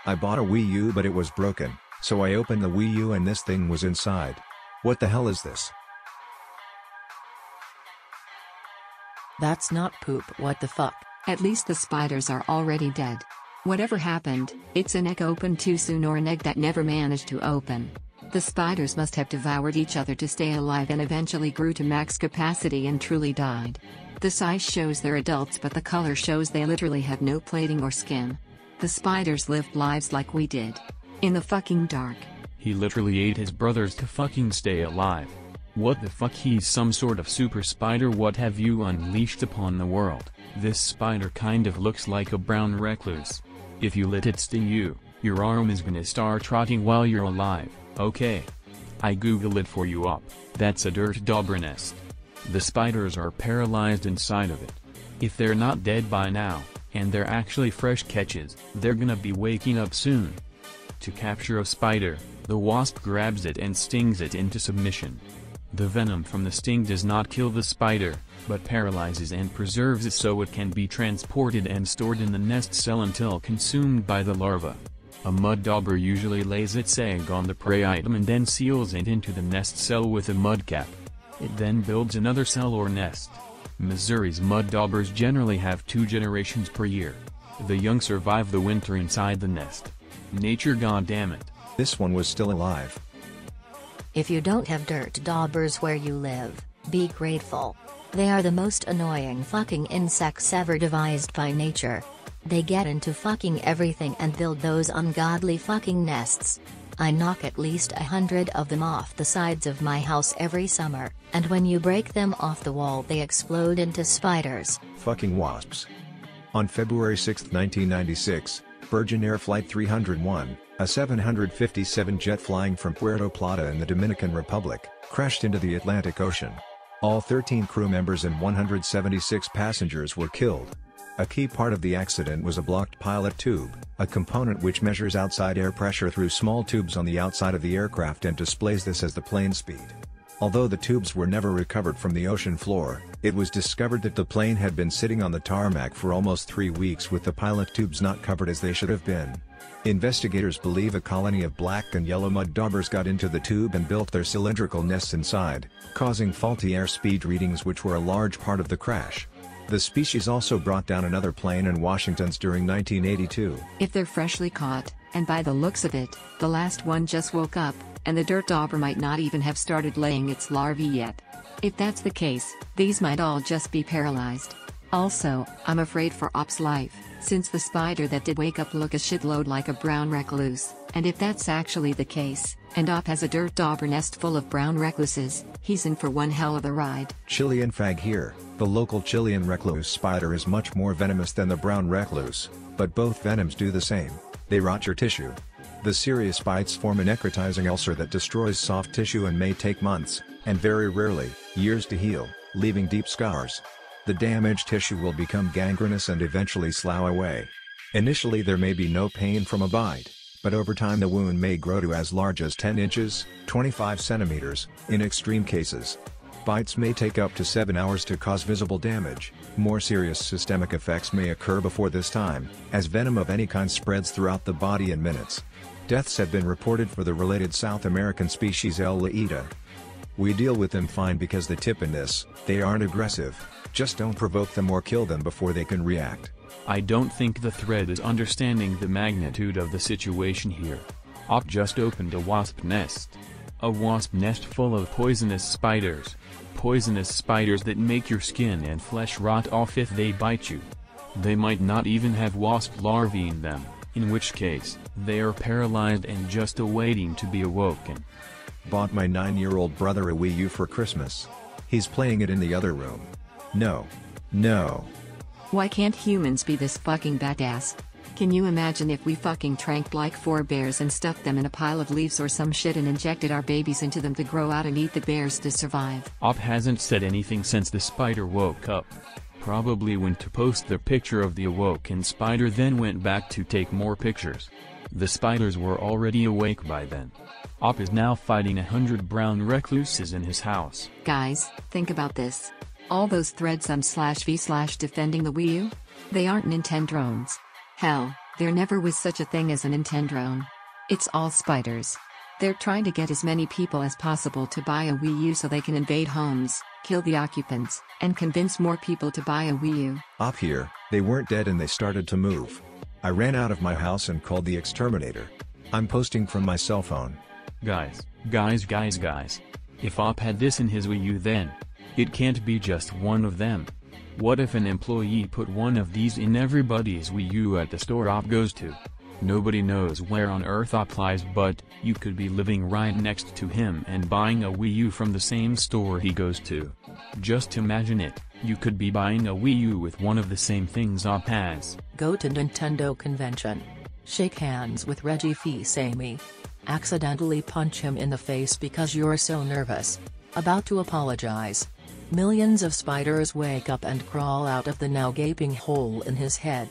I bought a Wii U but it was broken, so I opened the Wii U and this thing was inside. What the hell is this? That's not poop, what the fuck? At least the spiders are already dead. Whatever happened, it's an egg opened too soon or an egg that never managed to open. The spiders must have devoured each other to stay alive and eventually grew to max capacity and truly died. The size shows they're adults but the color shows they literally have no plating or skin. The spiders lived lives like we did. In the fucking dark. He literally ate his brothers to fucking stay alive. What the fuck, he's some sort of super spider. What have you unleashed upon the world? This spider kind of looks like a brown recluse. If you let it sting you, your arm is gonna start trotting while you're alive, okay? I googled it for you up. That's a dirt dauber nest. The spiders are paralyzed inside of it. If they're not dead by now, and they're actually fresh catches, they're gonna be waking up soon. To capture a spider, the wasp grabs it and stings it into submission. The venom from the sting does not kill the spider, but paralyzes and preserves it so it can be transported and stored in the nest cell until consumed by the larva. A mud dauber usually lays its egg on the prey item and then seals it into the nest cell with a mud cap. It then builds another cell or nest. Missouri's mud daubers generally have 2 generations per year. The young survive the winter inside the nest. Nature, goddammit. This one was still alive. If you don't have dirt daubers where you live, be grateful. They are the most annoying fucking insects ever devised by nature. They get into fucking everything and build those ungodly fucking nests. I knock at least 100 of them off the sides of my house every summer, and when you break them off the wall they explode into spiders. Fucking wasps. On February 6, 1996, Virgin Air Flight 301, a 757 jet flying from Puerto Plata in the Dominican Republic, crashed into the Atlantic Ocean. All 13 crew members and 176 passengers were killed. A key part of the accident was a blocked pilot tube, a component which measures outside air pressure through small tubes on the outside of the aircraft and displays this as the plane speed. Although the tubes were never recovered from the ocean floor, it was discovered that the plane had been sitting on the tarmac for almost 3 weeks with the pilot tubes not covered as they should have been. Investigators believe a colony of black and yellow mud daubers got into the tube and built their cylindrical nests inside, causing faulty airspeed readings which were a large part of the crash. The species also brought down another plane in Washington's during 1982. If they're freshly caught, and by the looks of it, the last one just woke up, and the dirt dauber might not even have started laying its larvae yet. If that's the case, these might all just be paralyzed. Also, I'm afraid for Op's life, since the spider that did wake up look a shitload like a brown recluse, and if that's actually the case, and Op has a dirt dauber nest full of brown recluses, he's in for one hell of a ride. Chilean fag here. The local Chilean recluse spider is much more venomous than the brown recluse, but both venoms do the same. They rot your tissue. The serious bites form a necrotizing ulcer that destroys soft tissue and may take months, and very rarely, years to heal, leaving deep scars. The damaged tissue will become gangrenous and eventually slough away. Initially there may be no pain from a bite, but over time the wound may grow to as large as 10 inches, 25 centimeters, in extreme cases. Bites may take up to 7 hours to cause visible damage. More serious systemic effects may occur before this time, as venom of any kind spreads throughout the body in minutes. Deaths have been reported for the related South American species L. laeta. We deal with them fine because they tip in this, they aren't aggressive, just don't provoke them or kill them before they can react. I don't think the thread is understanding the magnitude of the situation here. Op just opened a wasp nest. A wasp nest full of poisonous spiders. Poisonous spiders that make your skin and flesh rot off if they bite you. They might not even have wasp larvae in them, in which case, they are paralyzed and just awaiting to be awoken. Bought my 9-year-old brother a Wii U for Christmas. He's playing it in the other room. No. No. Why can't humans be this fucking badass? Can you imagine if we fucking tranked like 4 bears and stuffed them in a pile of leaves or some shit and injected our babies into them to grow out and eat the bears to survive? Op hasn't said anything since the spider woke up. Probably went to post the picture of the awoken spider, then went back to take more pictures. The spiders were already awake by then. Op is now fighting 100 brown recluses in his house. Guys, think about this. All those threads v/defending the Wii U? They aren't Nintendo drones. Hell, There never was such a thing as a Nintendrone. It's all spiders. They're trying to get as many people as possible to buy a Wii U so they can invade homes, kill the occupants, and convince more people to buy a Wii U. Up here, they weren't dead and they started to move. I ran out of my house and called the exterminator. I'm posting from my cell phone. Guys. If Op had this in his Wii U then. It can't be just one of them. What if an employee put one of these in everybody's Wii U at the store Op goes to? Nobody knows where on earth Op lies, but you could be living right next to him and buying a Wii U from the same store he goes to. Just imagine it, you could be buying a Wii U with one of the same things Op has. Go to Nintendo convention. Shake hands with Reggie Fils-Aimé. Accidentally punch him in the face because you're so nervous. About to apologize. Millions of spiders wake up and crawl out of the now gaping hole in his head.